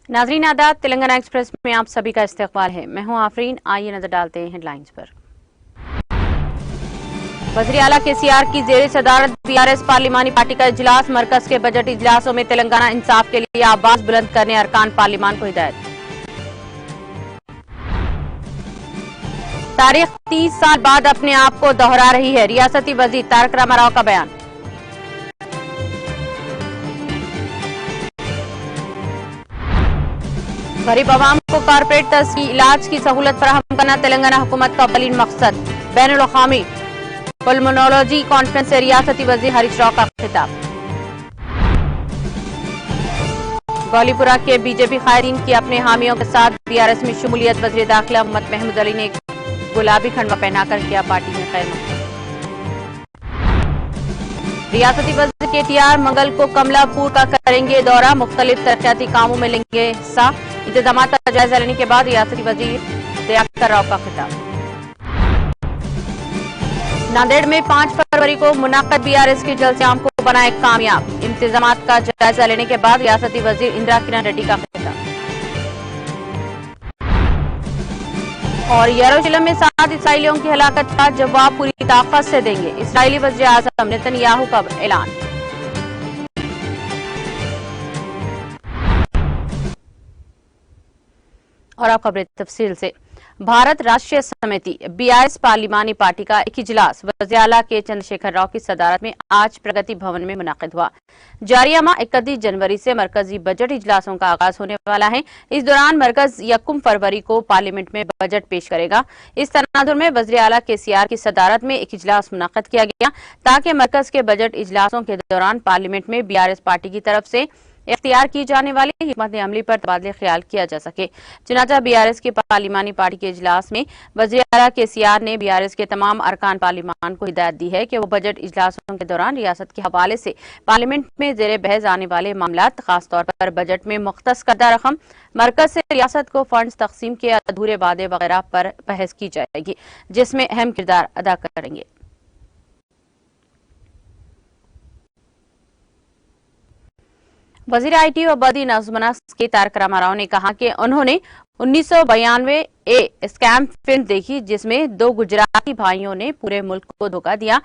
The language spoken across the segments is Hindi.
नाजरीन आदाब, तेलंगाना एक्सप्रेस में आप सभी का इस्तकबाल है। मैं हूं आफरीन। आइए नजर डालते हैं हेडलाइंस पर। वज़ीर आला केसीआर की जेर सदारत बीआरएस पार्लिमानी पार्टी का इजलास। मरकज के बजट इजलासों में तेलंगाना इंसाफ के लिए आवाज बुलंद करने अरकान पार्लिमान को हिदायत। तारीख 30 साल बाद अपने आप को दोहरा रही है, रियासती वजीर तारक रामाराव का बयान। गरीब आवाम को कारपोरेट तस्की इलाज की सहूलत फराहम करना तेलंगाना हुकूमत का बलीन मकसद। बैनुल-अक़वामी पल्मोनोलॉजी कॉन्फ्रेंस से रियासती वजीर हरीश राव का खिताब। गौलीपुरा के बीजेपी कायदीन की अपने हामियों के साथ बीआरएस में शमूलियत। वज़ीर दाखिला मोहम्मद महमूद अली ने गुलाबी खंडवा पहनाकर किया पार्टी में खैर मकदम। रियासती वज़ीर केटीआर मंगल को कमलापुर का करेंगे दौरा। मुख्तलिफ तरक्याती कामों में लेंगे हिस्सा। इंतजामात का जायजा लेने के बाद रियासती वजीर दयाकर राव का खिताब। नांदेड़ में 5 फरवरी को मुनाक़िद बीआरएस के जलसे-आम को बनाए कामयाब। इंतजामात का जायजा लेने के बाद रियासती वजीर इंदिरा किरण रेड्डी का खिताब। और यरूशलेम में 7 इसराइलियों की हलाकत का जवाब पूरी ताकत से देंगे, इसराइली वज़ीर आज़म नेतन्याहू का ऐलान। और अब खबरें तफसील से। भारत राष्ट्रीय समिति बीआरएस पार्लिमानी पार्टी का एक इजलास वज़ीर आला के चंद्रशेखर राव की सदारत में आज प्रगति भवन में मुनाकिद हुआ। जारिया माह 31 जनवरी से मरकजी बजट इजलासों का आगाज होने वाला है। इस दौरान मरकज 1 फरवरी को पार्लियामेंट में बजट पेश करेगा। इस तनाजुर में वज़ीर आला केसीआर की सदारत में एक इजलास मुनाकिद किया गया ताकि मरकज के बजट इजलासों के दौरान पार्लियामेंट में बीआरएस पार्टी की तरफ से इख्तियार की जाने वाली हिकमत अमली पर तबादले ख्याल किया जा सके। चुनाचा बीआरएस की पार्लिमानी पार्टी के इजलास में वज़ीर आला केसीआर ने बीआरएस के तमाम अरकान पार्लिमान को हिदायत दी है कि वो बजट इजलासों के दौरान रियासत के हवाले से पार्लियामेंट में जेर बहस आने वाले मामलात, खासतौर पर बजट में मुख्तस करदा रकम, मरकज से रियासत को फंड्स तकसीम के अधूरे वादे वगैरह पर बहस की जाएगी, जिसमें अहम किरदार अदा करेंगे। वज़ीर आईटी व बदी नज़्म के तारक रामाराव ने कहा कि उन्होंने 1992 स्कैम फिल्म देखी, जिसमें 2 गुजराती भाइयों ने पूरे मुल्क को धोखा दिया।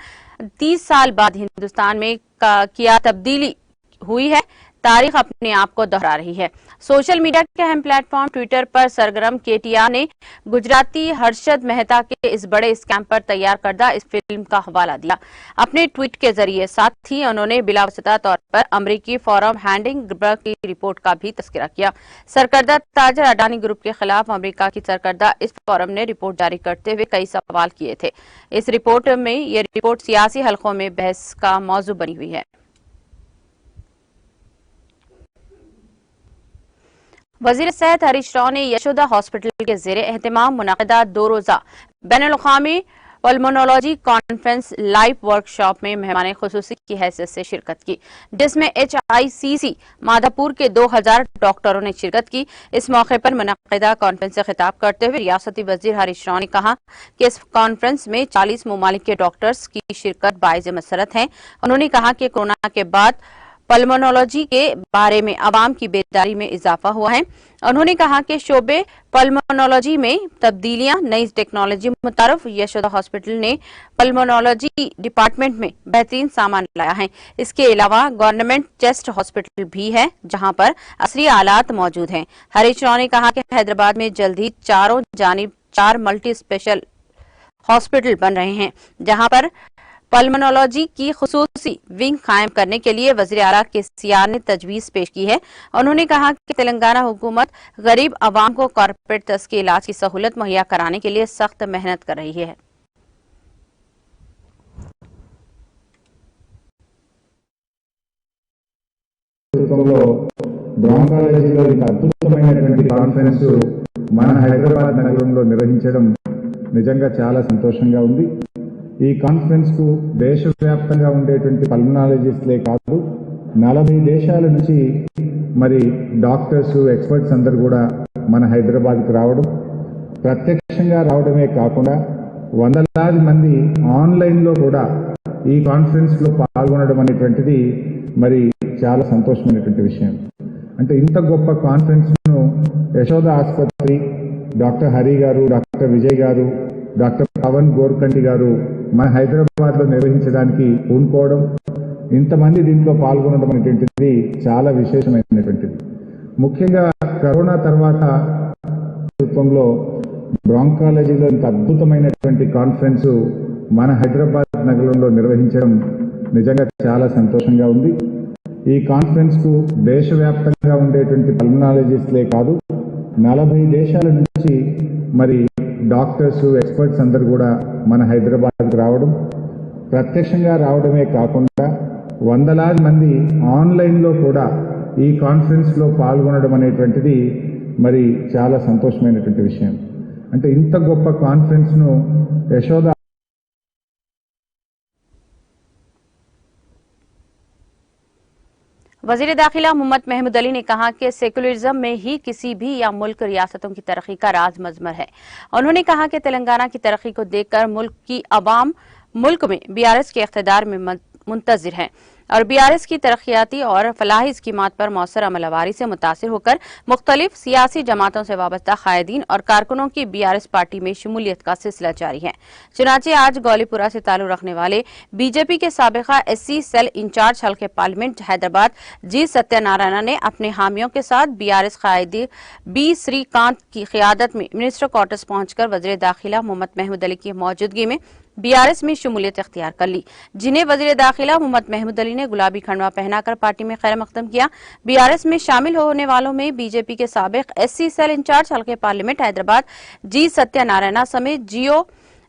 30 साल बाद हिंदुस्तान में किया तब्दीली हुई है, तारीख अपने आप को दोहरा रही है। सोशल मीडिया के अहम प्लेटफॉर्म ट्विटर पर सरगर्म केटीआर ने गुजराती हर्षद मेहता के इस बड़े स्कैम पर तैयार करदा इस फिल्म का हवाला दिया अपने ट्वीट के जरिए। साथ ही उन्होंने बिलावसिता तौर पर अमरीकी फोरम हैंडिंगबर्ग की रिपोर्ट का भी तस्करा किया। सरकर्दा ताजर अडानी ग्रुप के खिलाफ अमरीका की सरकर्दा इस फोरम ने रिपोर्ट जारी करते हुए कई सवाल किए थे। इस रिपोर्ट में ये रिपोर्ट सियासी हलकों में बहस का मौजू बनी हुई है। वजीर सेहत हरीश राव ने यशोदा हॉस्पिटल के जेर एहतमाम मुनाकिदा 2 रोजा बैनुल-अक़वामी पल्मोनोलॉजी कॉन्फ्रेंस लाइव वर्कशॉप में मेहमान खुसूसी की हैसियत से शिरकत की, जिसमें HICC माधापुर के 2000 डॉक्टरों ने शिरकत की। इस मौके पर मुनाकिदा कॉन्फ्रेंस से खिताब करते हुए रियासती वजीर हरीश राव ने कहा कि इस कॉन्फ्रेंस में 40 ममालिक के डॉक्टर्स की शिरकत बाइज़ मसरत है। उन्होंने कहा कि कोरोना के बाद पल्मोनोलॉजी के बारे में आवाम की बेदारी में इजाफा हुआ है। उन्होंने कहा कि शोबे पल्मोनोलॉजी में तब्दीलियां, नई टेक्नोलॉजी मुतारफ यशोदा हॉस्पिटल ने पल्मोनोलॉजी डिपार्टमेंट में बेहतरीन सामान लाया है। इसके अलावा गवर्नमेंट चेस्ट हॉस्पिटल भी है, जहां पर असली आलात मौजूद हैं। हरीश राव ने कहा कि हैदराबाद में जल्द ही चारों जानिब 4 मल्टी स्पेशल हॉस्पिटल बन रहे हैं, जहां पर पल्मोनोलॉजी की खुसूसी विंग कायम करने के लिए वज़ीर आला केसीआर ने तजवीज़ पेश की है। उन्होंने कहा कि तेलंगाना हुकूमत गरीब आवाम को कारपोरेट तस्की इलाज की सहूलत मुहैया कराने के लिए सख्त मेहनत कर रही है। మన హైదరాబాద్ నగరంలో నిర్వహించడం నిజంగా చాలా సంతోషంగా ఉంది। ఈ కాన్ఫరెన్స్ కు దేశవ్యాప్తంగా ఉండేటువంటి పల్మనాలజిస్టులే కాదు 40 దేశాల నుంచి మరి డాక్టర్స్, ఎక్స్పర్ట్స్ అందరూ కూడా మన హైదరాబాద్కు రావడం, ప్రత్యక్షంగా రావడమే కాకుండా వందలాది మంది ఆన్లైన్లో కూడా ఈ కాన్ఫరెన్స్లో పాల్గొనడం అనేటువంటిది మరి చాలా సంతోషమైనటువంటి విషయం। అంటే ఇంత గొప్ప కాన్ఫరెన్స్ను యశోద ఆసుపత్రి, డాక్టర్ హరి గారు, డాక్టర్ విజయ్ గారు, డాక్టర్ పవన్ గోర్కంటి గారు మన హైదరాబాద్లో నిర్వహించడానికి పూనుకోవడం, ఇంతమంది దీంట్లో పాల్గొనడం అనేటువంటిది చాలా విశేషమైనటువంటిది. ముఖ్యంగా కరోనా తర్వాత ప్రభుత్వంలో బ్రాంకాలజీలో ఇంత అద్భుతమైనటువంటి కాన్ఫరెన్స్ మన హైదరాబాద్ నగరంలో నిర్వహించడం నిజంగా చాలా సంతోషంగా ఉంది. ఈ కాన్ఫరెన్స్ కు దేశవ్యాప్తంగా ఉండేటువంటి పల్మనాలజిస్టులే కాదు, 40 దేశాల నుంచి మరి డాక్టర్స్, ఎక్స్పర్ట్స్ అందరూ కూడా మన హైదరాబాద్కు రావడం, ప్రత్యక్షంగా రావడమే కాకుండా వందలాది మంది ఆన్లైన్లో కూడా ఈ కాన్ఫరెన్స్లో పాల్గొనడం అనేటువంటిది మరి చాలా సంతోషమైనటువంటి విషయం. అంటే ఇంత గొప్ప కాన్ఫరెన్స్ను యశోద वजीर दाखिला मोहम्मद महमूद अली ने कहा कि सेकुलरिज्म में ही किसी भी या मुल्क रियासतों की तरक्की का राज मजमर है। उन्होंने कहा कि तेलंगाना की तरक्की को देखकर मुल्क की अवाम मुल्क में बीआरएस के इख्तिदार में मुंतजिर है और बीआरएस की तरक्याती और फलाही स्कीमात पर मौसर अमलवारी से मुतासिर होकर मुख्तलिफ सियासी जमातों से वाबस्ता कायदीन और कारकुनों की बीआरएस पार्टी में शमूलियत का सिलसिला जारी है। चुनाचे आज गौलीपुरा से ताल्लुक रखने वाले बीजेपी के साबिका एससी सेल इंचार्ज हल्के पार्लियामेंट हैदराबाद जी सत्यनारायण ने अपने हामियों के साथ बीआरएस कायदी बी श्रीकांत की क़ियादत में मिनिस्टर क्वार्टर्स पहुंचकर वज़ीर दाखिला मोहम्मद महमूद अली की मौजूदगी में बीआरएस में शमूलियत इख्तियार कर ली, जिन्हें वज़ीर दाखिला मोहम्मद महमूद अली ने गुलाबी खंडवा पहनाकर पार्टी में खैर मकदम किया। बीआरएस में शामिल होने वालों में बीजेपी के साबिक एससी सेल इंचार्ज हल्के पार्लियामेंट हैदराबाद जी सत्यनारायण समेत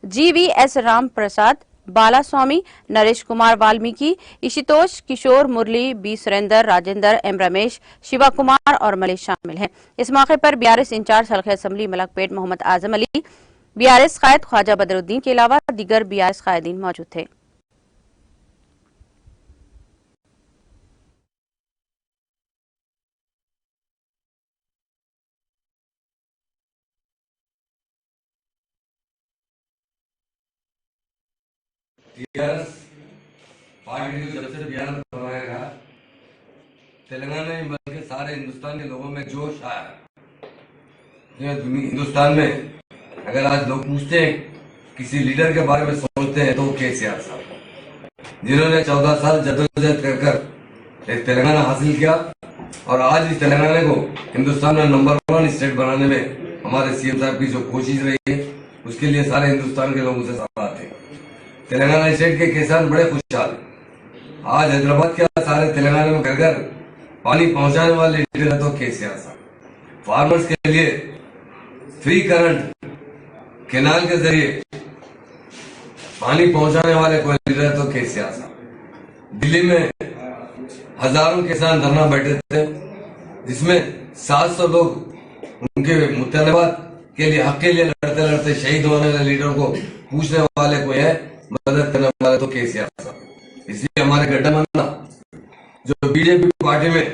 जीवीएस राम प्रसाद, बालास्वामी, नरेश कुमार वाल्मीकि, इशितोष, किशोर मुरली, बी सुरेंद्र, राजेंद्र, एम रमेश, शिवा कुमार और मलेश शामिल हैं। इस मौके पर बीआरएस इंचार्ज हल्के असम्बली मलकपेट मोहम्मद आजम अली, बीआरएस कायद ख्वाजा बदरुद्दीन के अलावा दीगर बीआरएस कायदीन मौजूद थे। बीआरएस पार्टी को जब से बीआरएस बनाया गया, तेलंगाना में बल्कि सारे हिंदुस्तान के लोगों में जोश आया। हिंदुस्तान में अगर आज लोग पूछते हैं, किसी लीडर के बारे में सोचते हैं, तो केसीआर साहब, जिन्होंने 14 साल जद्दोजहद कर एक तेलंगाना हासिल किया और आज इस तेलंगाना को हिंदुस्तान में नंबर 1 स्टेट बनाने में हमारे सीएम साहब की जो कोशिश रही है, उसके लिए सारे हिंदुस्तान के लोग उसे सराहते हैं। तेलंगाना स्टेट के किसान बड़े खुशहाल। आज हैदराबाद के सारे तेलंगाना में घर घर पानी पहुंचाने वाले लीडर है तो केसीआर साहब। फार्मर्स के लिए फ्री करंट केनाल के जरिए पानी पहुंचाने वाले कोई लीडर है तो केसीआर साहब। दिल्ली में हजारों किसान धरना बैठे थे, जिसमें 700 लोग उनके मुतालबात के लिए हक के लिए लड़ते लड़ते शहीद होने वाले लीडर को पूछने वाले कोई है, मदद करने वाले तो केसीआर साहब। इसलिए हमारे गड्ढा मन्ना जो बीजेपी पार्टी में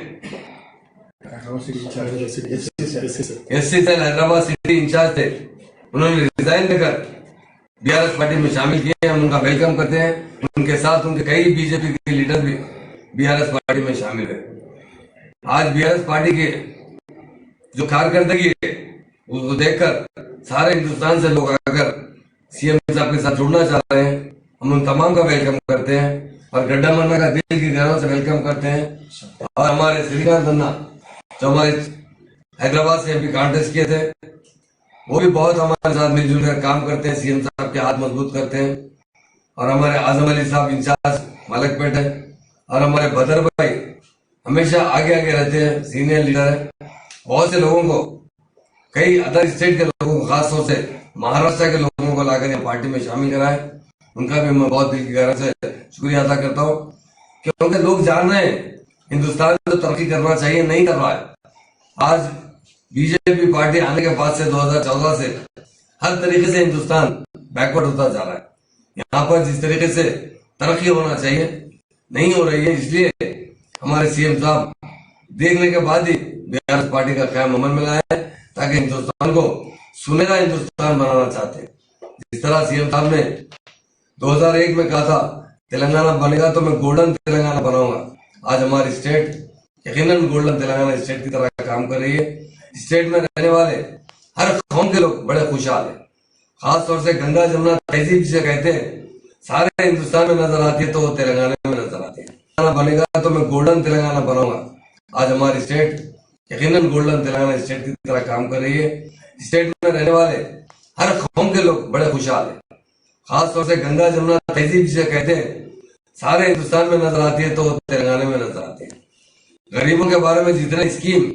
SC cell Hyderabad city incharge थे, उन्होंने रिजाइन देकर बीआरएस पार्टी में शामिल किए। हम उनका वेलकम करते हैं। उनके साथ उनके कई बीजेपी के लीडर भी बीआरएस पार्टी में शामिल है। आज बीआरएस पार्टी के जो कारकर्दगी है उसको देखकर सारे हिंदुस्तान से लोग अगर सीएम साहब के साथ जुड़ना चाह रहे हैं, हम उन तमाम का वेलकम करते हैं और गड्ढा मन्ना का दिल की गहराइयों से वेलकम करते हैं। और हमारे श्रीकांत अन्ना जो हमारे हैदराबाद से एमपी कॉन्टेस्ट किए थे, वो भी बहुत हमारे साथ मिलजुल कर काम करते हैं, सीएम साहब के हाथ मजबूत करते हैं। और हमारे आजम अली साहब इंचार्ज मलकपेट है और हमारे बदर भाई हमेशा आगे आगे रहते हैं, सीनियर लीडर है। बहुत से लोगों को, कई अदर स्टेट के लोगों को, खासतौर से महाराष्ट्र के लोगों को लाकर यहाँ पार्टी में शामिल कराए, उनका भी मैं बहुत दिल की गहराई से शुक्रिया अदा करता हूँ। क्योंकि लोग जान रहे हैं हिंदुस्तान जो तरक्की करना चाहिए नहीं कर रहा है। आज बीजेपी पार्टी आने के बाद से 2014 से हर तरीके से हिंदुस्तान बैकवर्ड होता जा रहा है। यहाँ पर जिस तरीके से तरक्की होना चाहिए नहीं हो रही है, इसलिए हमारे सीएम साहब देखने के बाद ही बीआरएस पार्टी का कायम अमल में लाया है, ताकि हिंदुस्तान को सुनहरा हिंदुस्तान बनाना चाहते हैं। जिस तरह सीएम साहब ने 2001 में कहा था तेलंगाना बनेगा तो मैं गोल्डन तेलंगाना बनाऊंगा, आज हमारी स्टेट यकीनन गोल्डन तेलंगाना स्टेट की तरह काम कर रही है। स्टेट में रहने वाले हर कौम के लोग बड़े खुशहाल हैं। खास तौर से गंगा जमुना तहजीब जिसे कहते हैं, सारे हिंदुस्तान में नजर आती है तो वो तेलंगाना में नजर आती है। तेलंगाना बनेगा तो मैं गोल्डन तेलंगाना बनाऊंगा। आज हमारी स्टेट यकीनन गोल्डन तेलंगाना स्टेट की तरह काम कर रही है। स्टेट में रहने वाले हर कौम के लोग बड़े खुशहाल हैं। खास तौर से गंगा जमुना तहजीब जिसे कहते हैं, सारे हिंदुस्तान में नजर आती है तो वो तेलंगाना में नजर आती है। गरीबों के बारे में जितने स्कीम,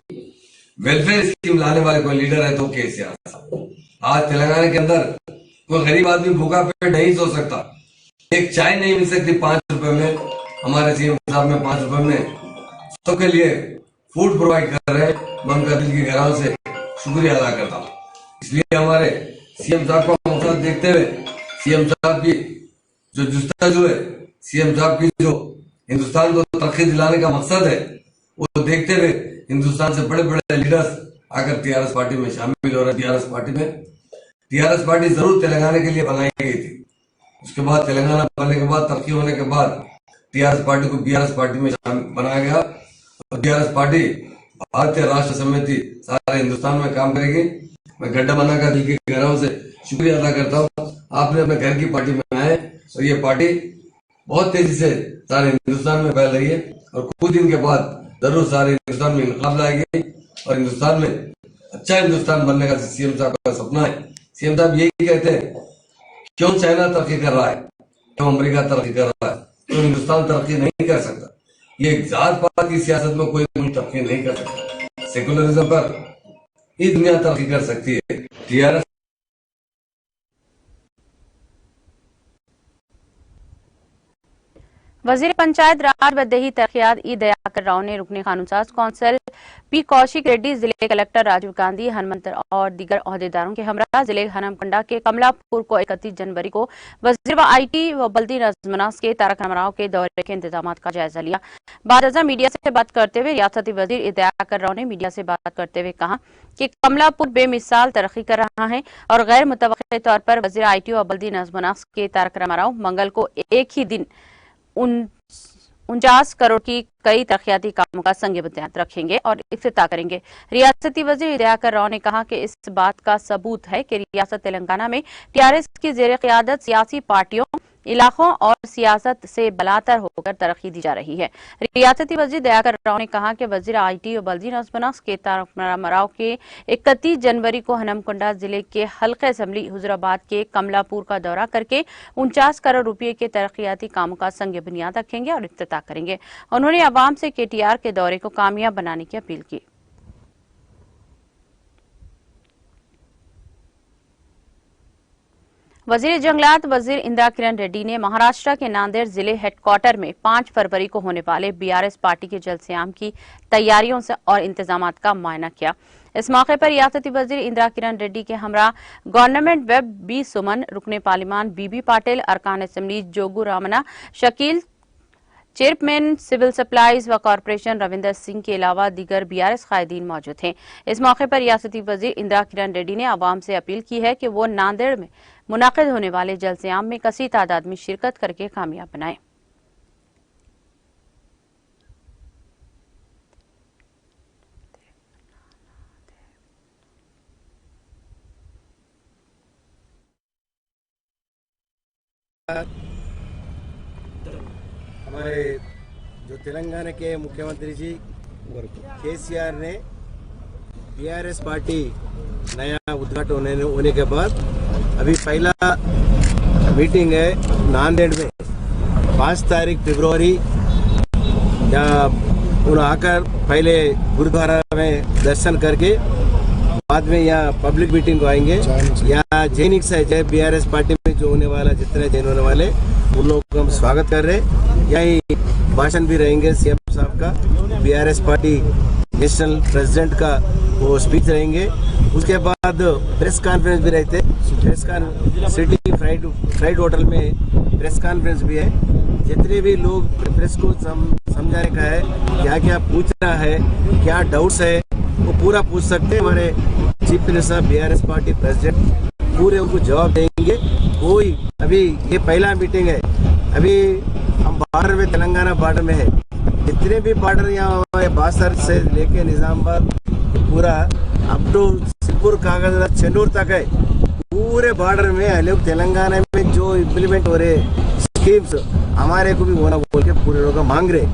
वेलफेयर स्कीम लाने वाले कोई लीडर है तो केसीआर साहब। आज तेलंगाना के अंदर कोई गरीब आदमी भूखा पेट नहीं सो सकता, एक चाय नहीं मिल सकती 5 रुपए में। हमारे सीएम साहब में 5 रुपए में सबके लिए फूड प्रोवाइड कर रहे हैं। मैं उनका दिल की गहराई से शुक्रिया अदा करता हूँ। इसलिए हमारे सीएम साहब का मकसद देखते हुए, सीएम साहब की जो जुस्तजू है, सीएम साहब की जो हिंदुस्तान को तरक्की दिलाने का मकसद है, वो देखते हुए हिंदुस्तान से बड़े बड़े लीडर्स आकर टीआरएस पार्टी में शामिल हो रहे हैं। टीआरएस पार्टी जरूर तेलंगाना के लिए बनाई गई थी। उसके बाद तेलंगाना बनने के बाद, तरक्की होने के बाद टीआरएस पार्टी को बीआरएस पार्टी में बनाया गया। और बीआरएस पार्टी भारतीय राष्ट्र समिति सारे हिंदुस्तान में काम करेगी। मैं गड्ढा मना का दिल की गहराई से शुक्रिया अदा करता हूँ। आपने अपने घर की पार्टी में आए और ये पार्टी बहुत तेजी से सारे हिंदुस्तान में फैल रही है और कुछ दिन के बाद जरूर सारे हिंदुस्तान में इनकलाब लाएगी और हिंदुस्तान में अच्छा हिंदुस्तान बनने का सीएम साहब का सपना है। सीएम साहब यही कहते हैं, क्यों चाइना तरक्की कर रहा है, क्यों अमेरिका तरक्की कर रहा है, क्यों हिंदुस्तान तरक्की नहीं कर सकता। ये जात पात की सियासत में कोई तरक्की नहीं कर सकता। सेकुलरिज्म पर ही दुनिया तरक्की कर सकती है। टीआरएस वजीर पंचायत राज व देही तरक्यात ई दयाकर राव ने रुकने कानूनसाज कौंसिल पी कौशिक रेड्डी, जिले कलेक्टर राजीव गांधी हनुमंत और दीगर ओहदेदारों के हमरा जिले हनमकुंडा के कमलापुर को 31 जनवरी को वजीर व आईटी व बल्दी नजमनास के तारक रामाराव के दौरे के इंतजाम का जायजा लिया। बाद मीडिया से बात करते हुए रियासती वजीर दयाकर राव ने मीडिया से बात करते हुए कहा कि कमलापुर बेमिसाल तरक्की कर रहा है और गैर मुतवक्के तौर पर वजीर आईटी व बल्दी नजमनास के तारक रामाराव मंगल को एक ही दिन 49 करोड़ की कई तरक्याती कामों का संग बुनियाद रखेंगे और इफ्तिताह करेंगे। रियासती वजीर दयाकर राव ने कहा कि इस बात का सबूत है कि रियासत तेलंगाना में टीआरएस की जेर क़यादत सियासी पार्टियों, इलाकों और सियासत से बलातर होकर तरक्की दी जा रही है। रियासती वजीर दयाकर राव ने कहा कि वजीर आईटी और बल्दी नजमनास के तारक रामाराव के 31 जनवरी को हनमकुंडा जिले के हल्के असम्बली हुजूराबाद के कमलापुर का दौरा करके 49 करोड़ रुपए के तरक्याती कामों का संग बुनियाद रखेंगे और इफ्तिताह करेंगे। उन्होंने अवाम से केटीआर के दौरे को कामयाब बनाने की अपील की। वजीर जंगलात वजीर इंदिरा किरण रेड्डी ने महाराष्ट्र के नांदेड़ जिले हेडक्वार्टर में 5 फरवरी को होने वाले बीआरएस पार्टी के जलसेआम की तैयारियों से और इंतजामात का मुआयना किया। इस मौके पर रियासती वजीर इंदिरा किरण रेड्डी के हमरा गवर्नमेंट वेब बी सुमन, रुकने पार्लिमान बीबी पाटिल, अरकान assembly Jogu Ramanna, Shakeel, chairman civil supplies व कॉरपोरेशन रविंदर सिंह के अलावा दीगर बीआरएस कायदीन मौजूद थे। इस मौके पर रियासती वजीर इंदिरा किरण रेड्डी ने आवाम से अपील की है कि वो नांदेड़ में मुनाकिद होने वाले जलसेआम में कसी तादाद में शिरकत करके कामयाब बनाए। हमारे जो तेलंगाना के मुख्यमंत्री जी केसीआर ने बीआरएस पार्टी नया उद्घाटन होने के बाद अभी पहला मीटिंग है नांदेड़ में 5 तारीख फरवरी। यहाँ उन्हें आकर पहले गुरुद्वारा में दर्शन करके बाद में यहाँ पब्लिक मीटिंग को आएंगे। यहाँ जैनिक्स है, जय बीआरएस पार्टी में जो होने वाला जितने जैन होने वाले उन लोगों को हम स्वागत कर रहे हैं। यही भाषण भी रहेंगे सीएम साहब का, बीआरएस पार्टी नेशनल प्रेसिडेंट का वो स्पीच रहेंगे। उसके बाद प्रेस कॉन्फ्रेंस भी रहते, सिटी फ्राइड होटल में प्रेस कॉन्फ्रेंस भी है। जितने भी लोग प्रेस को समझाने का है, क्या क्या पूछना है, क्या डाउट्स है, वो पूरा पूछ सकते हैं। हमारे chief minister BRS party president पूरे उनको जवाब देंगे। कोई अभी ये पहला मीटिंग है, अभी हम बॉर्डर में तेलंगाना बॉर्डर में है। जितने भी बॉर्डर यहाँ बासर से लेके निजामाबाद पूरा अप टू सिरपुर कागज चेन्नूर तक है। पूरे बॉर्डर में लोग तेलंगाना में जो इम्प्लीमेंट हो रहे स्कीम्स हमारे को भी होना बोल के पूरे लोग मांग रहे।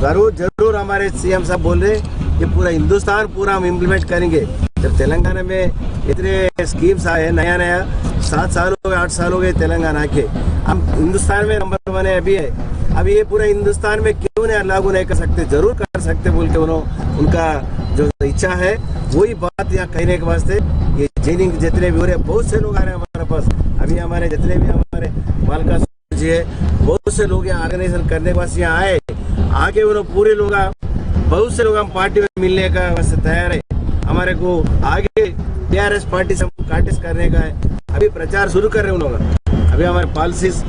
जरूर जरूर हमारे सीएम साहब बोल रहे कि पूरा हिंदुस्तान पूरा हम इम्प्लीमेंट करेंगे। जब तेलंगाना में इतने स्कीम्स आए नया नया 7 साल हो गए 8 साल हो गए तेलंगाना के, हम हिंदुस्तान में नंबर 1 है अभी है। अभी ये पूरे हिंदुस्तान में क्यों नहीं लागू नहीं कर सकते, जरूर कर सकते बोल के उनका जो इच्छा है वही बात यहाँ कहने के वास्ते ये जैनिंग जितने भी हो रहे बहुत से लोग आ रहे हैं हमारे पास। अभी हमारे जितने भी हमारे बालका जी है बहुत से लोग यहाँ ऑर्गेनाइजेशन करने के वास्ते यहाँ आए। आगे उन्होंने पूरे लोग बहुत से लोग हम पार्टी में मिलने का वास्ते तैयार है। हमारे को आगे बीआरएस पार्टी से कांटेस्ट करने का है। अभी प्रचार शुरू कर रहे हैं उन लोग। अभी हमारे पॉलिसीज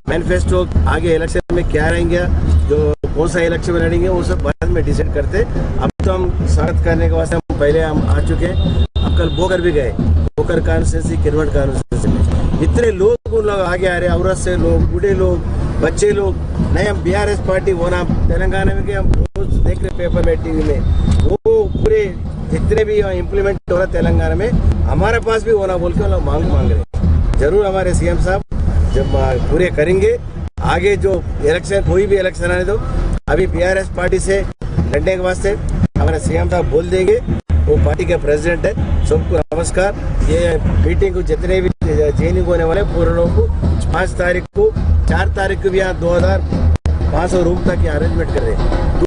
मैनिफेस्टो आगे इलेक्शन में क्या रहेंगे, जो कौन सा इलेक्शन में लड़ेंगे वो सब बाद में डिसाइड करते। अब तो हम स्वागत करने के वास्ते हम पहले हम आ चुके हैं। अब कल बोकर भी गए, बोकर कॉन्स्टिट्यूंसी किरवट कॉन्स्टिट्यूंसी में इतने लोग उन लोग आगे आ रहे, औरत से लोग, बूढ़े लोग, बच्चे लोग। नहीं हम बीआरएस पार्टी होना तेलंगाना में हम रोज देख रहे पेपर में टीवी में, वो पूरे जितने भी इम्प्लीमेंट हो रहा तेलंगाना में हमारे पास भी होना बोल के लोग मांग रहे। जरूर हमारे सीएम साहब जब पूरे करेंगे। आगे जो इलेक्शन कोई भी इलेक्शन आने दो, अभी बीआरएस पार्टी से लड़ने के वास्ते हमारे सीएम साहब बोल देंगे। वो पार्टी के प्रेसिडेंट है। सबको नमस्कार। ये मीटिंग को जितने भी ज्वाइनिंग होने वाले पूरे लोगों को 5 तारीख को 4 तारीख को भी यहाँ 2500 रूम तक अरेंजमेंट कर रहे हैं।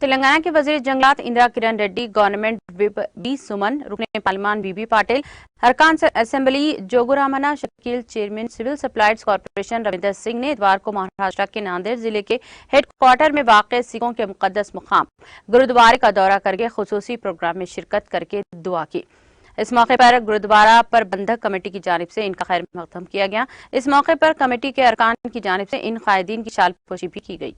तेलंगाना के वजीर जंगलात इंदिरा किरण रेड्डी, गवर्नमेंट विप बी सुमन, रुकने पार्लिमान बीबी पाटिल, अरकान assembly जोगुरामना Shakeel, chairman civil supplies corporation Ravinder Singh ने इतवार को महाराष्ट्र के नांदेड़ जिले के हेडक्वार्टर में वाक़ सिखों के मुकद्दस मुकाम गुरुद्वारे का दौरा करके खुसूसी प्रोग्राम में शिरकत करके दुआ की। इस मौके पर गुरुद्वारा प्रबंधक कमेटी की जानिब से इनका खैर मकदम किया गया। इस मौके पर कमेटी के अरकान की जानिब से इन कायदीन की शालपोशी भी की गई।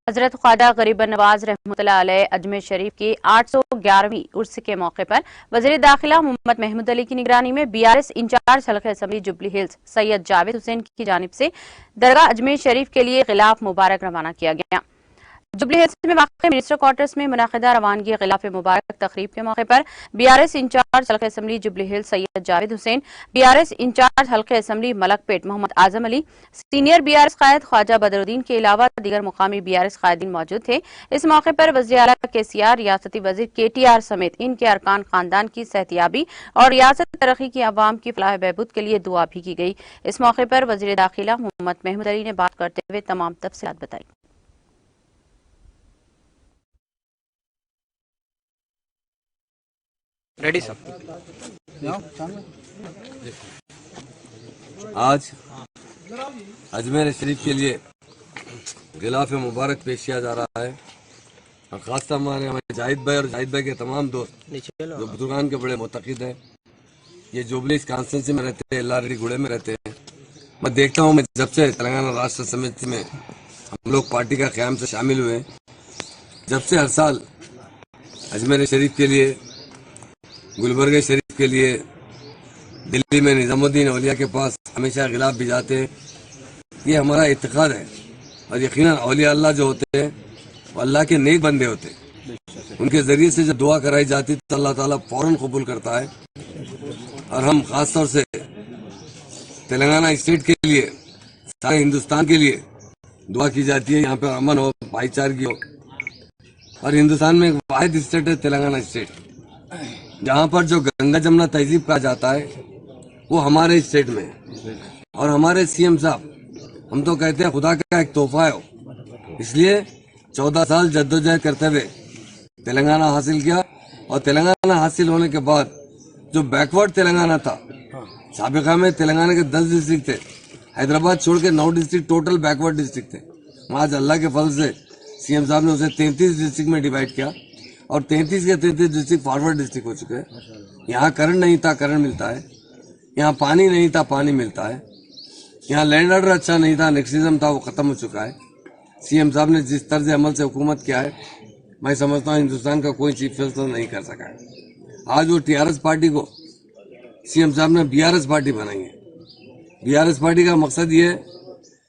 हजरत ख्वाजा गरीब नवाज रहमतुल्लाह अलैह अजमेर शरीफ की 811वीं उर्स के मौके पर वज़ीर दाखिला मोहम्मद महमूद अली की निगरानी में बीआरएस इंचार्ज हल्का असेंबली जुबली हिल्स सैयद जावेद हुसैन की जानिब से दरगाह अजमेर शरीफ के लिए गिलाफ मुबारक रवाना किया गया। जुबली हिल्स में वाक़ मिनिस्टर क्वार्टर्स में मुनाक़िदा रवानगी गिलाफ मुबारक तकरीब के मौके पर बीआरएस इंचार्ज हल्का assembly Jubilee Hills Syed Javed Hussain, BRS incharge हल्का assembly Malakpet Mohammad Azam Ali, senior BRS कायद ख्वाजा बदरुद्दीन के अलावा दीगर मुकामी बीआरएस कायदीन मौजूद थे। इस मौके पर वज़ीर आला केसीआर, रियासती वज़ीर केटीआर समेत इनके अरकान खानदान की सेहतियाबी और रियासत तरक्की की अवाम की फलाह बहबूद के लिए दुआ भी की गई। इस मौके पर वज़ीर दाखिला मोहम्मद महमूद अली ने बात करते हुए तमाम तफसीलात बताई। Ready sir. आज अजमेर शरीफ के लिए गिलाफ मुबारक पेश किया जा रहा है और खासतौर हमारे जाहिद भाई और जाहिद भाई के तमाम दोस्त जो बुजुर्गान के बड़े मुतक़िद हैं। ये जुबली इस कॉन्स्टिट्यूंसी में रहते हैं, एल्ला रेड्डी गुड़े में रहते हैं। मैं देखता हूँ, मैं जब से तेलंगाना राष्ट्र समिति में हम लोग पार्टी का क़याम से शामिल हुए, जब से हर साल अजमेर शरीफ के लिए, गुलबर्ग शरीफ के लिए, दिल्ली में निज़ामुद्दीन औलिया के पास हमेशा गिलाफ भी जाते हैं। ये हमारा इत्तिकाद है और यकीनन औलिया अल्लाह जो होते हैं वो अल्लाह के नेक बंदे होते हैं। उनके ज़रिए से जब दुआ कराई जाती तो अल्लाह ताला फ़ौरन कबूल करता है। और हम ख़ास तौर से तेलंगाना स्टेट के लिए, सारे हिंदुस्तान के लिए दुआ की जाती है, यहाँ पर अमन हो, भाईचारगी हो। और हिंदुस्तान में एक वाहिद स्टेट है तेलंगाना स्टेट, जहाँ पर जो गंगा जमुना तहजीब कहा जाता है वो हमारे स्टेट में है। और हमारे सीएम साहब, हम तो कहते हैं खुदा का एक तोहफा है वो। इसलिए 14 साल जद्दोजहद करते हुए तेलंगाना हासिल किया और तेलंगाना हासिल होने के बाद जो बैकवर्ड तेलंगाना था, साबिका में तेलंगाना के 10 डिस्ट्रिक्ट थे, हैदराबाद छोड़ के 9 डिस्ट्रिक्ट टोटल बैकवर्ड डिस्ट्रिक्ट थे। आज अल्लाह के फल से सीएम साहब ने उसे 33 डिस्ट्रिक्ट में डिवाइड किया और 33 के 33 डिस्ट्रिक्ट फॉरवर्ड डिस्ट्रिक्ट हो चुके हैं। यहाँ करंट नहीं था, करंट मिलता है। यहाँ पानी नहीं था, पानी मिलता है। यहाँ लैंड ऑर्डर अच्छा नहीं था, नेक्सिज्म था, वो खत्म हो चुका है। सीएम साहब ने जिस तर्ज अमल से हुकूमत किया है, मैं समझता हूँ हिंदुस्तान का कोई चीफ फैसला नहीं कर सका है। आज वो टीआरएस पार्टी को सीएम साहब ने बीआरएस पार्टी बनाई है। बीआरएस पार्टी का मकसद ये है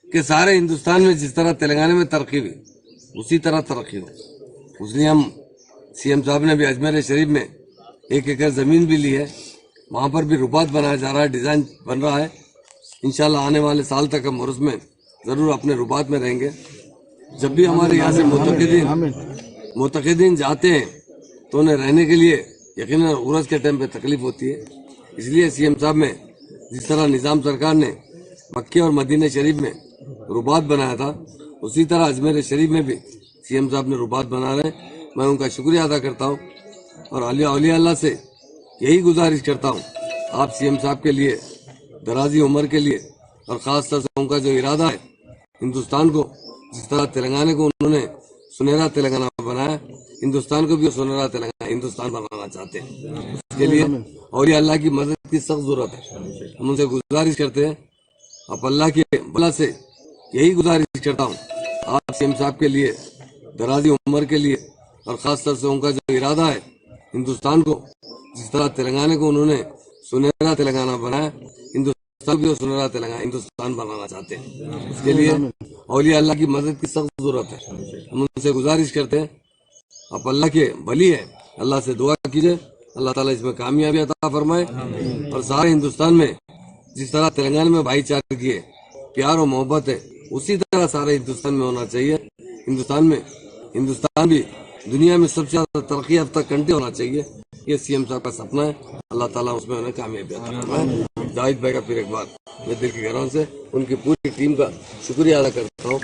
कि सारे हिंदुस्तान में जिस तरह तेलंगाना में तरक्की हुई उसी तरह तरक्की हो। इसलिए हम सीएम साहब ने भी अजमेर शरीफ में 1 एकड़ जमीन भी ली है, वहां पर भी रुबात बनाया जा रहा है, डिजाइन बन रहा है। इंशाल्लाह आने वाले साल तक हम उर्स में जरूर अपने रुबात में रहेंगे। जब भी हमारे यहाँ से मुतक़िदीन जाते हैं तो उन्हें रहने के लिए यकीनन उर्स के टाइम पे तकलीफ होती है। इसलिए सीएम साहब में जिस तरह निजाम सरकार ने मक्के और मदीने शरीफ में रुबात बनाया था, उसी तरह अजमेर शरीफ में भी सीएम साहब ने रुबात बना रहे हैं। मैं उनका शुक्रिया अदा करता हूँ और औलिया अल्लाह से यही गुजारिश करता हूँ, आप सीएम साहब के लिए, दराजी उम्र के लिए और खास तौर से उनका जो इरादा है हिंदुस्तान को जिस तरह तेलंगाना को उन्होंने सुनहरा तेलंगाना बनाया, हिंदुस्तान को भी सुनहरा तेलंगाना हिंदुस्तान बनाना चाहते हैं। उसके लिए औलिया अल्लाह की मदद की सख्त जरूरत है। हम उनसे गुजारिश करते हैं, आप अल्लाह के बला से यही गुजारिश करता हूँ, आप सीएम साहब के लिए, दराजी उम्र के लिए और खास तौर से उनका जो इरादा है हिंदुस्तान को जिस तरह तेलंगाना को उन्होंने सुनहरा तेलंगाना बनाया, हिंदुस्तान भी सुनहरा तेलंगाना हिंदुस्तान बनाना चाहते हैं। उसके लिए औलिया अल्लाह की मदद की सख्त जरूरत है। हम उनसे गुजारिश करते हैं, आप अल्लाह के वली है, अल्लाह से दुआ कीजिए, अल्लाह ताला इसमें कामयाबी अता फरमाए और सारे हिंदुस्तान में जिस तरह तेलंगाना में भाईचारे की है, प्यार और मोहब्बत है, उसी तरह सारे हिंदुस्तान में होना चाहिए। हिंदुस्तान भी दुनिया में सबसे ज्यादा तरक्की याफ्ता कंट्री होना चाहिए। ये सीएम साहब का सपना है, अल्लाह ताला उसमें उन्हें कामयाबी अता फरमाए। जाहिद भाई का फिर एक बार मैं दिल की गहराइयों से उनकी पूरी टीम का शुक्रिया अदा करता हूँ।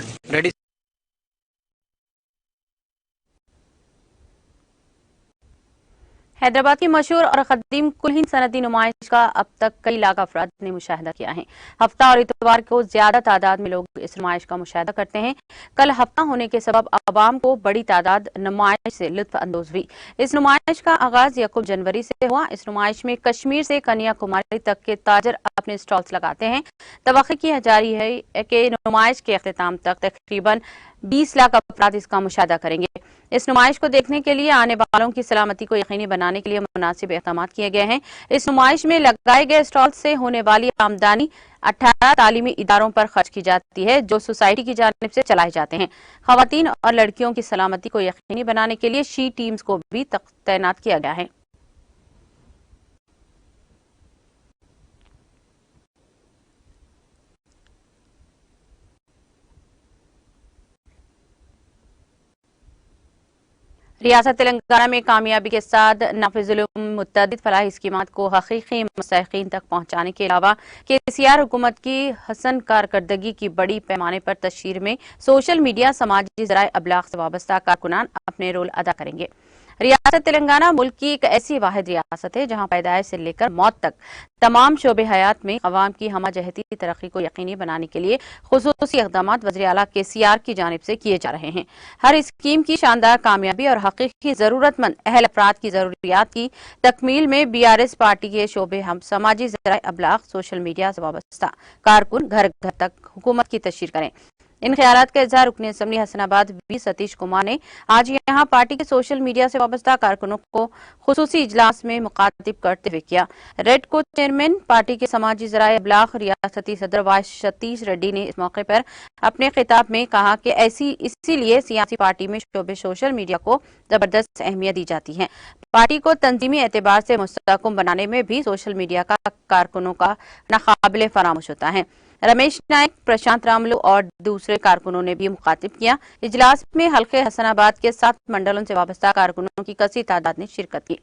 हैदराबाद की मशहूर और कदीम कुल हिंद सनती नुमाइश का अब तक कई लाख अफराद ने मुशाहिदा किया है। हफ्ता और इतवार को ज्यादा तादाद में लोग इस नुमाइश का मुशाहिदा करते हैं। कल हफ्ता होने के सबब आवाम को बड़ी तादाद नुमाइश से लुत्फ अंदोज हुई। इस नुमाइश का आगाज 1 जनवरी से हुआ। इस नुमाइश में कश्मीर से कन्याकुमारी तक के ताजर अपने स्टॉल्स लगाते हैं। तवक्को की जा रही है कि नुमाइश के अख्तिताम तक तकरीबन 20 लाख अफराद इसका मुशाहिदा करेंगे। इस नुमाइश को देखने के लिए आने वालों की सलामती को यकीनी बनाने के लिए मुनासिब इक़दाम किए गए हैं। इस नुमाइश में लगाए गए स्टॉल से होने वाली आमदनी 18 तालीमी इदारों पर खर्च की जाती है, जो सोसाइटी की जानिब से चलाए जाते हैं। खवातीन और लड़कियों की सलामती को यकीनी बनाने के लिए शी टीम्स को भी तैनात किया गया है। रियासत तेलंगाना में कामयाबी के साथ नाफिजुल मुतअद्दिद फलाही स्कीमात को हकीकी मुस्तहिकीन तक पहुंचाने के अलावा केसीआर हुकूमत की हसन कारकर्दगी की बड़ी पैमाने पर तशहीर में सोशल मीडिया, समाजी ज़राए अबलाग से वाबस्ता कारकुनान अपने रोल अदा करेंगे। रियासत तेलंगाना मुल्क की एक ऐसी वाहिद रियासत है जहां पैदाइश से लेकर मौत तक तमाम शोबे हयात में अवाम की हमजहती तरक्की को यकीनी बनाने के लिए खुसूसी इक़दाम वज़ीर आला केसीआर की जानिब से किए जा रहे हैं। हर स्कीम की शानदार कामयाबी और हकीकी ज़रूरतमंद अहल अफराद की ज़रूरियात की तकमील में बीआरएस पार्टी के शोबे हम समाजी ज़राए अबलाग, सोशल मीडिया से वाबस्ता कारकुन घर घर तक हुकूमत की तशहीर करें। इन ख्यालात का इजहार रुकन असम्बली हसनाबाद वी सतीश कुमार ने आज यहाँ पार्टी के सोशल मीडिया से वाबस्ता कारकुनों को खुसूसी इजलास में मुखातिब करते हुए किया। रेड को चेयरमैन पार्टी के समाजी ज़राए अबलाग रियासती सदर वाय सतीश रेड्डी ने इस मौके पर अपने खिताब में कहा कि इसीलिए सियासी पार्टी में शोबे सोशल मीडिया को जबरदस्त अहमियत दी जाती है। पार्टी को तंजीमी एतबार से मुस्तहकम बनाने में भी सोशल मीडिया का कारकुनों का नाकाबिले फरामोश होता है। रमेश नायक, प्रशांत रामलू और दूसरे कारकुनों ने भी मुखातिब किया। इजलास में हल्के हसनाबाद के 7 मंडलों से वाबस्ता कारकुनों की कसी तादाद ने शिरकत की।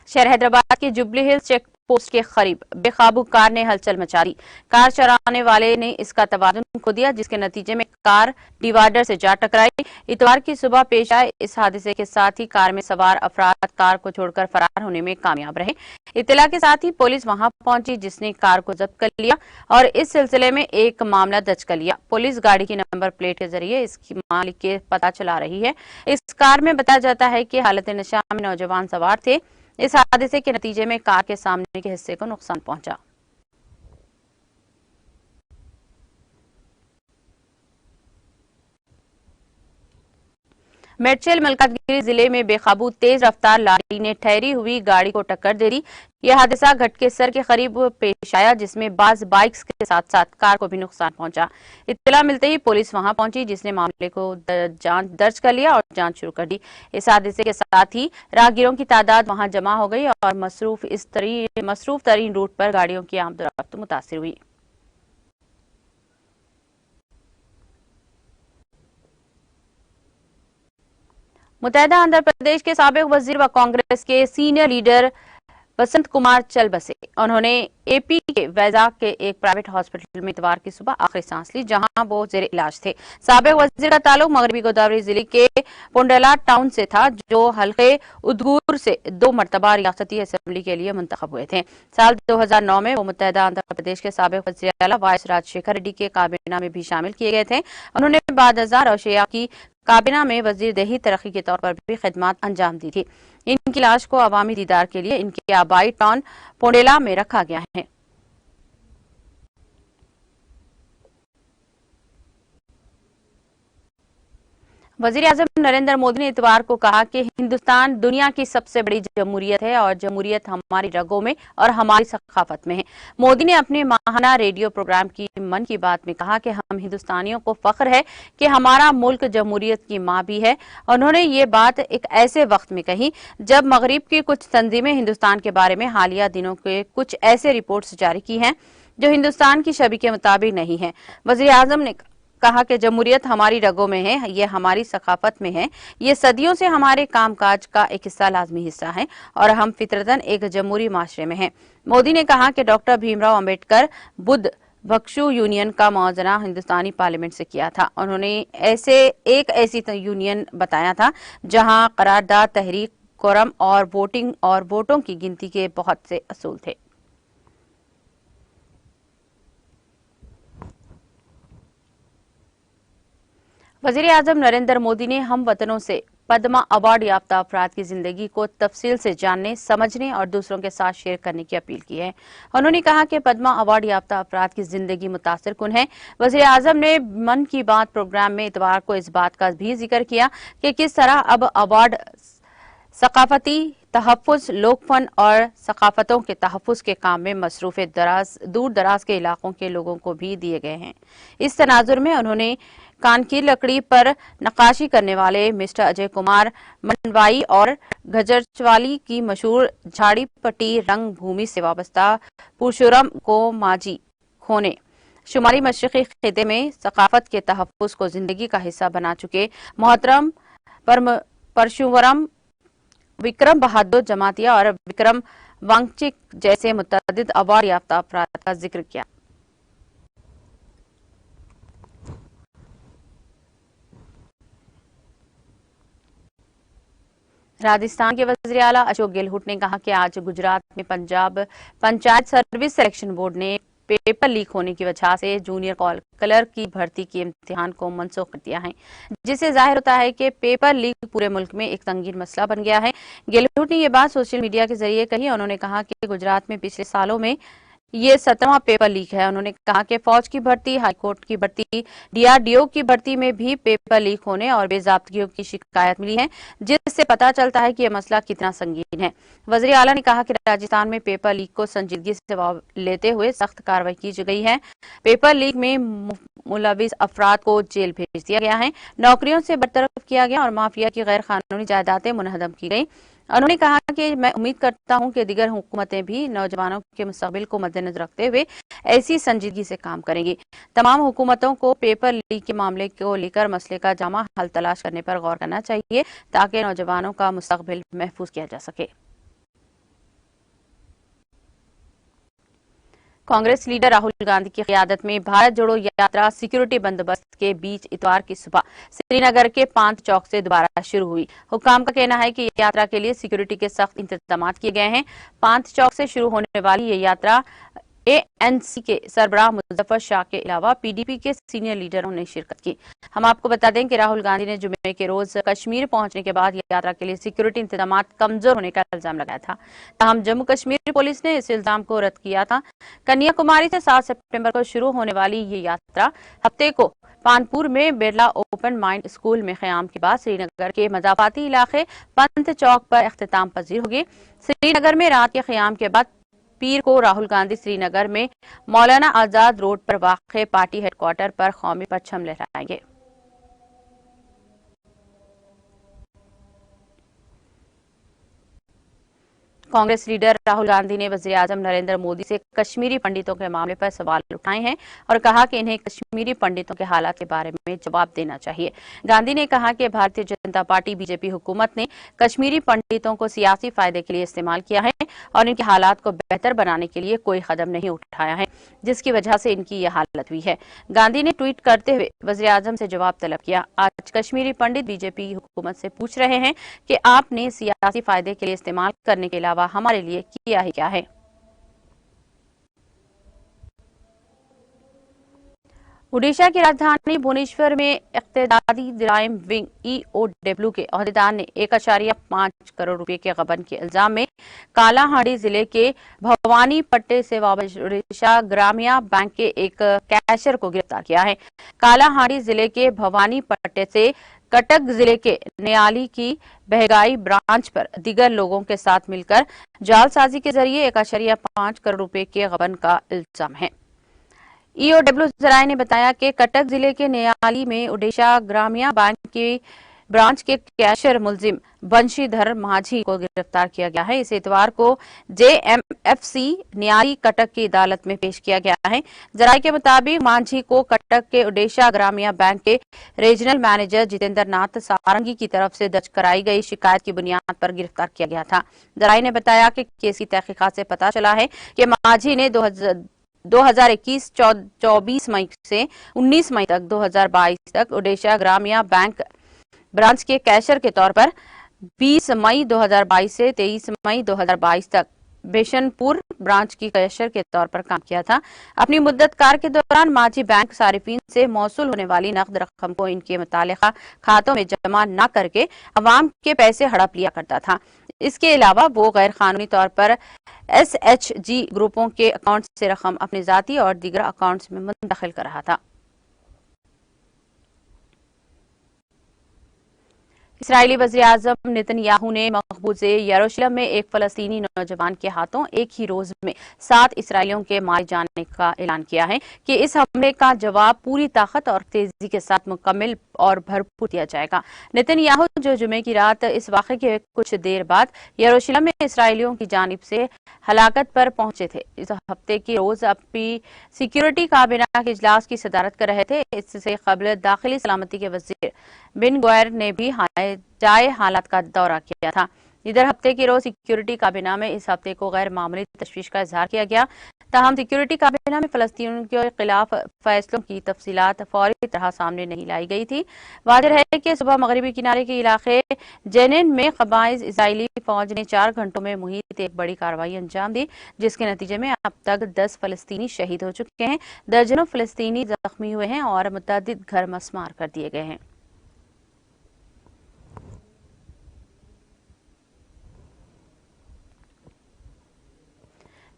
शहर हैदराबाद के जुबली हिल्स चेक पोस्ट के करीब बेकाबू कार ने हलचल मचा दी। कार चलाने वाले ने इसका तवाज़ुन खो दिया, जिसके नतीजे में कार डिवाइडर से जा टकराई। इतवार की सुबह पेश आए इस हादसे के साथ ही कार में सवार अफराद कार को छोड़कर फरार होने में कामयाब रहे। इत्तला के साथ ही पुलिस वहां पहुंची, जिसने कार को जब्त कर लिया और इस सिलसिले में एक मामला दर्ज कर लिया। पुलिस गाड़ी की नंबर प्लेट के जरिए इसकी मालिक के पता चला रही है। इस कार में बताया जाता है कि हालत नशा में नौजवान सवार थे। इस हादसे के नतीजे में कार के सामने के हिस्से को नुकसान पहुंचा। मेडचल मलकानगिरी जिले में बेकाबू तेज रफ्तार लॉरी ने ठहरी हुई गाड़ी को टक्कर दे दी। यह हादसा घटकेसर के करीब पेश आया, जिसमें बाज बाइक्स के साथ साथ कार को भी नुकसान पहुंचा। इत्तला मिलते ही पुलिस वहां पहुंची, जिसने मामले को जांच दर्ज कर लिया और जांच शुरू कर दी। इस हादसे के साथ ही राहगीरों की तादाद वहां जमा हो गई और मसरूफ तरीन रूट पर गाड़ियों की आमदोरफ्त मुतासिर हुई। मुत्तहदा आंध्र प्रदेश के साबिक वजीर व कांग्रेस के सीनियर लीडर बसंत कुमार चल बसे। उन्होंने एपी के वैजाग के एक प्राइवेट हॉस्पिटल में इतवार की सुबह आखिरी सांस ली, जहां वो जेर इलाज थे। साबिक वजीर का ताल्लुक मगरबी गोदावरी जिले के पुंडला टाउन से था, जो हल्के उदगूर से 2 मरतबा रियासती असेंबली के लिए मुंतखब हुए थे। साल 2009 में वो मुत्तहदा आंध्र प्रदेश के साबिक वजीर आला वाइस राजशेखर रेड्डी के काबीना में भी शामिल किए गए थे। उन्होंने बाद 2000 की काबीना में वजीर देही तरक्की के तौर पर भी खिदमत अंजाम दी थी। इनकी लाश को अवामी दीदार के लिए इनके आबाई टाउन पोंडेला में रखा गया है। वजीर आजम नरेंद्र मोदी ने इतवार को कहा कि हिंदुस्तान दुनिया की सबसे बड़ी जमहूरियत है और जमहूरियत हमारी रगों में और हमारी सकाफत में है। मोदी ने अपने माहाना रेडियो प्रोग्राम की मन की बात में कहा कि हम हिंदुस्तानियों को फख्र है कि हमारा मुल्क जमहूरियत की माँ भी है। उन्होंने ये बात एक ऐसे वक्त में कही जब मगरिब की कुछ तंजीमें हिंदुस्तान के बारे में हालिया दिनों के कुछ ऐसे रिपोर्ट्स जारी की हैं जो हिंदुस्तान की छवि के मुताबिक नहीं है। वजीर आजम ने कहा कि जमहूरियत हमारी रगों में है, ये हमारी सकाफत में है, ये सदियों से हमारे कामकाज का एक हिस्सा, लाजमी हिस्सा है और हम फितरतन एक जमहूरी माशरे में हैं। मोदी ने कहा कि डॉक्टर भीमराव अंबेडकर बुद्ध भक्षु यूनियन का मौजना हिंदुस्तानी पार्लियामेंट से किया था। उन्होंने ऐसी यूनियन बताया था जहां करारदाद, तहरीक, कोरम और वोटिंग और वोटों की गिनती के बहुत से असूल थे। वजीर आजम नरेंद्र मोदी ने हम वतनों से पद्मा अवार्ड याफ्ता अफराद की जिंदगी को तफसील से जानने, समझने और दूसरों के साथ शेयर करने की अपील की है। उन्होंने कहा कि पद्मा अवार्ड याफ्ता अफराद की जिंदगी मुतासिर कुन है। वजीर आजम ने मन की बात प्रोग्राम में इतवार को इस बात का भी जिक्र किया कि किस तरह अब अवार्ड सकाफती तहफ़्फ़ुज़, लोकफन और सकाफतों के तहफ़्फ़ुज़ के काम में मसरूफ़ दूर दराज के इलाकों के लोगों को भी दिए गए हैं। इस तनाजुर में उन्होंने कान की लकड़ी पर नक्काशी करने वाले मिस्टर अजय कुमार मनवाई और गजरचवाली की मशहूर झाड़ी पट्टी रंग भूमि से वाबस्ता पुरुषोत्तम को माजी खोने शुमारी मशरक़ी खिते में सकाफत के तहफ़्फ़ुज़ को जिंदगी का हिस्सा बना चुके मोहतरम परशुवरम विक्रम बहादुर जमातिया और विक्रम वांगचिक जैसे मुतअद्दिद अवार्ड याफ्ता अफराद का जिक्र किया। राजस्थान के वज़ीर आला अशोक गहलोत ने कहा कि आज गुजरात में Punjab panchayat service selection board ने पेपर लीक होने की वजह से जूनियर क्लर्क की भर्ती के इम्तिहान को मनसूख कर दिया है, जिससे जाहिर होता है कि पेपर लीक पूरे मुल्क में एक संगीन मसला बन गया है। गहलोत ने यह बात सोशल मीडिया के जरिए कही। उन्होंने कहा कि गुजरात में पिछले सालों में ये 17वां पेपर लीक है। उन्होंने कहा कि फौज की भर्ती, हाईकोर्ट की भर्ती, डीआरडीओ की भर्ती में भी पेपर लीक होने और बेजाब्तगियों की शिकायत मिली है, जिससे पता चलता है कि यह मसला कितना संगीन है। वज़ीर आला ने कहा कि राजस्थान में पेपर लीक को संजीदगी से लेते हुए सख्त कार्रवाई की गई है। पेपर लीक में मुलविस अफराद को जेल भेज दिया गया है, नौकरियों से बरतरफ किया गया और माफिया की गैर कानूनी जायदादें मुनहदम की गई। उन्होंने कहा कि मैं उम्मीद करता हूं कि दीगर हुकूमतें भी नौजवानों के मुस्तकबिल को मद्देनजर रखते हुए ऐसी संजीदगी से काम करेंगी। तमाम हुकूमतों को पेपर लीक के मामले को लेकर मसले का जामा हल तलाश करने पर गौर करना चाहिए ताकि नौजवानों का मुस्तकबिल महफूज किया जा सके। कांग्रेस लीडर राहुल गांधी की क़ियादत में भारत जोड़ो यात्रा सिक्योरिटी बंदोबस्त के बीच इतवार की सुबह श्रीनगर के पांत चौक से दोबारा शुरू हुई। हुकाम का कहना है कि यात्रा के लिए सिक्योरिटी के सख्त इंतजाम किए गए हैं। पांत चौक से शुरू होने वाली ये यात्रा एएनसी के सरबराह मुजफ्फर शाह के अलावा पीडीपी के सीनियर लीडरों ने शिरकत की। हम आपको बता दें कि राहुल गांधी ने जुमे के रोज कश्मीर पहुंचने के बाद यात्रा के लिए सिक्योरिटी इंतजाम कमजोर होने का इल्जाम लगाया था। ताहम जम्मू कश्मीर पुलिस ने इस इल्जाम को रद्द किया था। कन्याकुमारी से 7 सितंबर को शुरू होने वाली ये यात्रा हफ्ते को कानपुर में बिरला ओपन माइंड स्कूल में क़याम के बाद श्रीनगर के मज़ाफ़ाती इलाके पंत चौक पर अख्तिताम पजीर होगी। श्रीनगर में रात के क़याम के बाद पीर को राहुल गांधी श्रीनगर में मौलाना आजाद रोड पर वाक़ पार्टी हेडक्वार्टर पर कौमी परचम लहराएंगे। कांग्रेस लीडर राहुल गांधी ने वज़ीर आज़म नरेंद्र मोदी से कश्मीरी पंडितों के मामले पर सवाल उठाए हैं और कहा कि इन्हें कश्मीरी पंडितों के हालात के बारे में जवाब देना चाहिए। गांधी ने कहा कि भारतीय जनता पार्टी बीजेपी हुकूमत ने कश्मीरी पंडितों को सियासी फायदे के लिए इस्तेमाल किया है और इनके हालात को बेहतर बनाने के लिए कोई कदम नहीं उठाया है, जिसकी वजह से इनकी यह हालत हुई है। गांधी ने ट्वीट करते हुए वज़ीर आज़म से जवाब तलब किया। आज कश्मीरी पंडित बीजेपी हुकूमत से पूछ रहे हैं कि आपने सियासी फायदे के लिए इस्तेमाल करने के अलावा हमारे लिए किया ही क्या है। ओडिशा की राजधानी भुवनेश्वर में इक़्तिदादी जराइम विंग EOW के अहदेदार ने 1.5 करोड़ रुपए के गबन के इल्जाम में कालाहांडी जिले के भवानी पट्टे से वाबस्ता ओडिशा ग्रामीण बैंक के एक कैशियर को गिरफ्तार किया है। कालाहांडी जिले के भवानी पट्टे से कटक जिले के नियाली की बहगाई ब्रांच पर दीगर लोगों के साथ मिलकर जालसाजी के जरिए 1.5 करोड़ रुपए के गबन का इल्जाम है। EOW जराये ने बताया कि कटक जिले के नियाली में ओडिशा ग्रामीण बैंक की ब्रांच के कैशियर मुलजिम बंशीधर माझी को गिरफ्तार किया गया है। इस इतवार को JMFC नियाली कटक की अदालत में पेश किया गया है। जराये के मुताबिक माझी को कटक के ओडिशा ग्रामीण बैंक के रीजनल मैनेजर जितेंद्र नाथ सारंगी की तरफ से दर्ज कराई गई शिकायत की बुनियाद पर गिरफ्तार किया गया था। जराये ने बताया कि केस की तहकीकात से पता चला है कि माझी ने 2021 24 मई से 19 मई तक 2022 तक ओडिशा ग्रामीण बैंक ब्रांच के कैशियर के तौर पर 20 मई 2022 से 23 मई 2022 तक बेशनपुर ब्रांच की कैशियर के तौर पर काम किया था। अपनी मुद्दत कार के दौरान माझी बैंक सारिफीन से मौसूल होने वाली नकद रकम को इनके मुतालिका खातों में जमा न करके अवाम के पैसे हड़प लिया करता था। इसके अलावा वो गैर कानूनी तौर पर SHG ग्रुपों के अकाउंट से रकम अपने जाती और दीगर अकाउंट्स में मुंतकिल कर रहा था। इसराइली वज़ीर आज़म नेतन्याहू ने मकबूज़े यरूशलेम में एक फ़लस्तीनी नौजवान के हाथों एक ही रोज में 7 इसराइलियों के मारे जाने का ऐलान किया है कि इस हमले का जवाब पूरी ताकत और तेजी के साथ मुकम्मल और भरपूर दिया जाएगा। नेतन्याहू जो जुमे की रात इस वाक़े के कुछ देर बाद यरूशलेम में इसराइलियों की जानिब से हलाकत पर पहुंचे थे। इस हफ्ते की रोज अपनी सिक्योरिटी काबीना के इजलास की सदारत कर रहे थे। इससे कबल दाखिली सलामती के वज़ीर बिन गौर ने भी जाए हालात का दौरा किया था। इधर हफ्ते की रोज सिक्योरिटी काबीना में इस हफ्ते को गैर मामूली तशवीश का इजहार किया गया। ताहम सिक्योरिटी काबीना में फ़लस्तीनियों के खिलाफ फैसलों की तफसीलात फौरी तरह सामने नहीं लाई गई थी। वाज़ेह है कि सुबह मगरबी किनारे के इलाके जेनिन में कबाइज इजरायली फौज ने 4 घंटों में मुहित एक बड़ी कार्रवाई अंजाम दी, जिसके नतीजे में अब तक 10 फ़लस्तीनी शहीद हो चुके हैं, दर्जनों फ़लस्तीनी जख्मी हुए हैं और मुतअद्दिद घर मस्मार कर दिए गए हैं।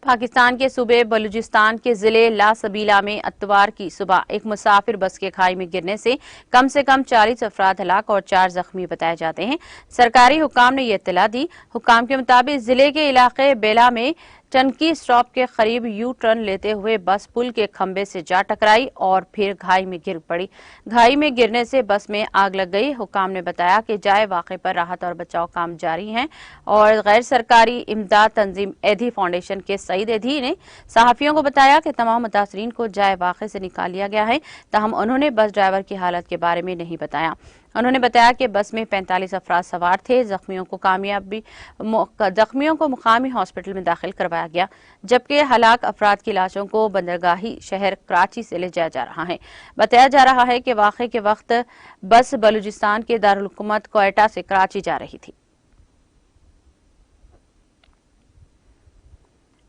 पाकिस्तान के सूबे बलूचिस्तान के जिले लासबीला में अतवार की सुबह एक मुसाफिर बस के खाई में गिरने से कम 40 अफराद हलाक और 4 जख्मी बताए जाते हैं। सरकारी हुकाम ने यह इत्तला दी। हुकाम के मुताबिक जिले के इलाके बेला में टंकी स्टॉप के करीब यू टर्न लेते हुए बस पुल के खंबे से जा टकराई और फिर खाई में गिर पड़ी। खाई में गिरने से बस में आग लग गई। हुकाम ने बताया कि जाए वाक़े पर राहत और बचाव काम जारी हैं और गैर सरकारी इमदाद तंजीम एधी फाउंडेशन के सईद एधी ने सहाफियों को बताया कि तमाम मुतासरीन को जाए वाक़े से निकाल लिया गया है, ताहम उन्होंने बस ड्राइवर की हालत के बारे में नहीं बताया। उन्होंने बताया कि बस में 45 अफराद सवार थे। जख्मियों को मुकामी हॉस्पिटल में दाखिल करवाया गया, जबकि हलाक अफराद की लाशों को बंदरगाही शहर कराची से ले जाया जा रहा है। बताया जा रहा है कि वाक़े के वक्त बस बलूचिस्तान के दारुल हुकूमत क्वेटा से कराची जा रही थी।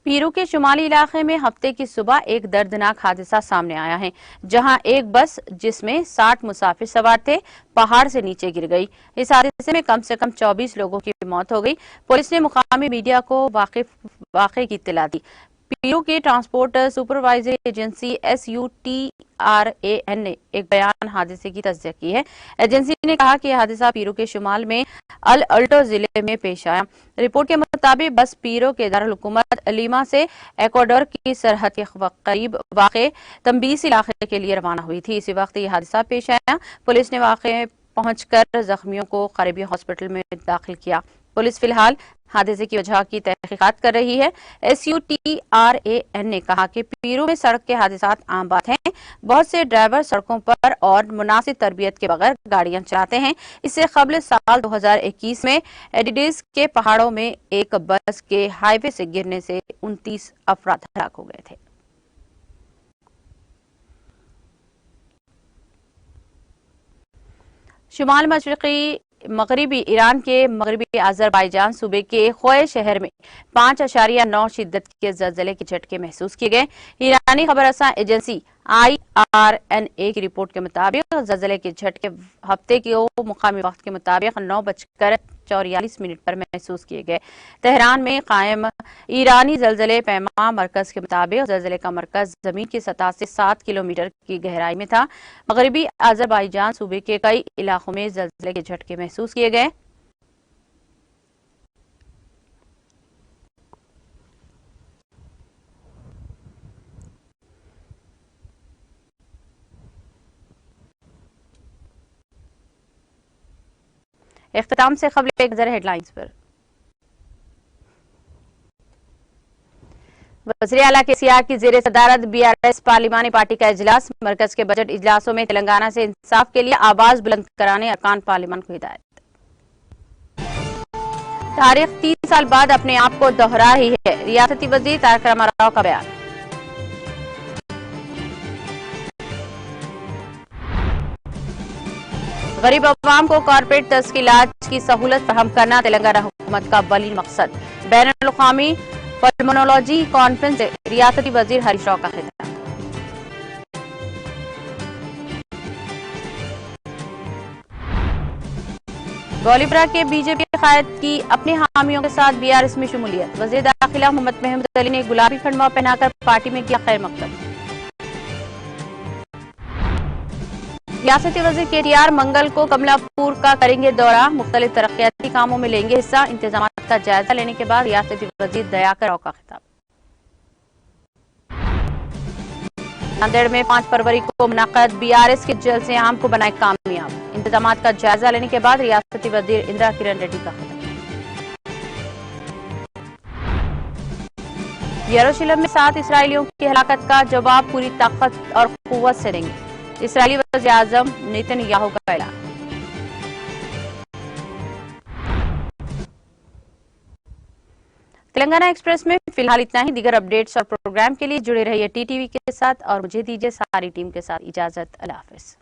पीरू के शुमाली इलाके में हफ्ते की सुबह एक दर्दनाक हादसा सामने आया है, जहां एक बस जिसमें 60 मुसाफिर सवार थे पहाड़ से नीचे गिर गई। इस हादसे में कम से कम 24 लोगों की मौत हो गई। पुलिस ने मुकामी मीडिया को वाक़े की इत्तला दी। पीरू की ट्रांसपोर्ट सुपरवाइजरी एजेंसी SUTRAN ने एक बयान हादसे की तस्दीक की है। एजेंसी ने कहा कि यह हादसा पीरू के शुमाल में अल अल्टो जिले में पेश आया। रिपोर्ट के मुताबिक बस पीरू के दारुल हुकूमत लीमा से इक्वाडोर की सरहद के करीब वाक़े तंबीस इलाके के लिए रवाना हुई थी। इसी वक्त यह हादसा पेश आया। पुलिस ने वाक़े में पहुंचकर जख्मियों को करीबी हॉस्पिटल में दाखिल किया। पुलिस फिलहाल हादसे की वजह की तहकीकात कर रही है। SUTRAN ने कहा कि पीरू में सड़क के हादसा आम बात हैं। बहुत से ड्राइवर सड़कों पर और मुनासिब तरबियत के बगैर गाड़ियां चलाते हैं। इससे कबल साल 2021 में एडिडेस के पहाड़ों में एक बस के हाईवे से गिरने से 29 अफराद हलाक हो गए थे। शुमाल मगरबी ईरान के मगरबी अजरबैजान सूबे के खोए शहर में 5.9 शिद्दत के ज़लज़ले के झटके महसूस किए गए। ईरानी खबरसां एजेंसी IRNA की रिपोर्ट के मुताबिक ज़लज़ले के झटके हफ्ते के मुकामी वक्त के मुताबिक 9:44 पर महसूस किए गए। तेहरान में कायम ईरानी ज़लज़ले पैमा मरकज के मुताबिक ज़लज़ले का मरकज जमीन की सतह से 7 किलोमीटर की गहराई में था। मगरबी अजरबैजान सूबे के कई इलाकों में ज़लज़ले के झटके महसूस किए गए। इख्तिताम से खबर एक नजर हेडलाइंस पर। वज़ीर आला KCR की ज़ेरे सदारत BRS पार्लिमानी पार्टी का इजलास। मरकज के बजट इजलासों में तेलंगाना से इंसाफ के लिए आवाज बुलंद कराने अरकान पार्लिमान को हिदायत। तारीख 3 साल बाद अपने आप को दोहरा रही है, रियासती वज़ीर तारक रामाराव का बयान। गरीब अवाम को कॉर्पोरेट तस्कीलात की सहूलत फराहम करना तेलंगाना हुकूमत का वली मकसद। बैनुल-अक़वामी पल्मोनोलॉजी कॉन्फ्रेंस से रियासती वज़ीर हरीश राव का खिताब। गोलीबरा के बीजेपी क़ायद की अपने हामियों के साथ BRS में शमूलियत। वज़ीर दाखिला मोहम्मद महमूद अली ने गुलाबी खंडवा पहनाकर पार्टी में किया खैर मकदम। रियासती वज़ीर KTR मंगल को कमलापुर का करेंगे दौरा। मुख्तलिफ तरक्याती कामों में लेंगे हिस्सा। इंतजाम का जायजा लेने के बाद रियासती वज़ीर दयाकर राव का खिताब। नांदेड़ में 5 फरवरी को मुनाक़द BRS के जलसे आम को बनाए कामयाब। इंतजाम का जायजा लेने के बाद रियासती वज़ीर इंदिरा किरण रेड्डी का खिताब। यरूशलेम में 7 इसराइलियों की हलाकत का जवाब पूरी ताकत और कुव्वत से देंगे। इसराइली वज़ीर आज़म नेतन्याहू का ऐलान। तेलंगाना एक्सप्रेस में फिलहाल इतना ही। दीगर अपडेट्स और प्रोग्राम के लिए जुड़े रहिए TTV के साथ और मुझे दीजिए सारी टीम के साथ इजाजत। अल्लाह हाफ़िज़।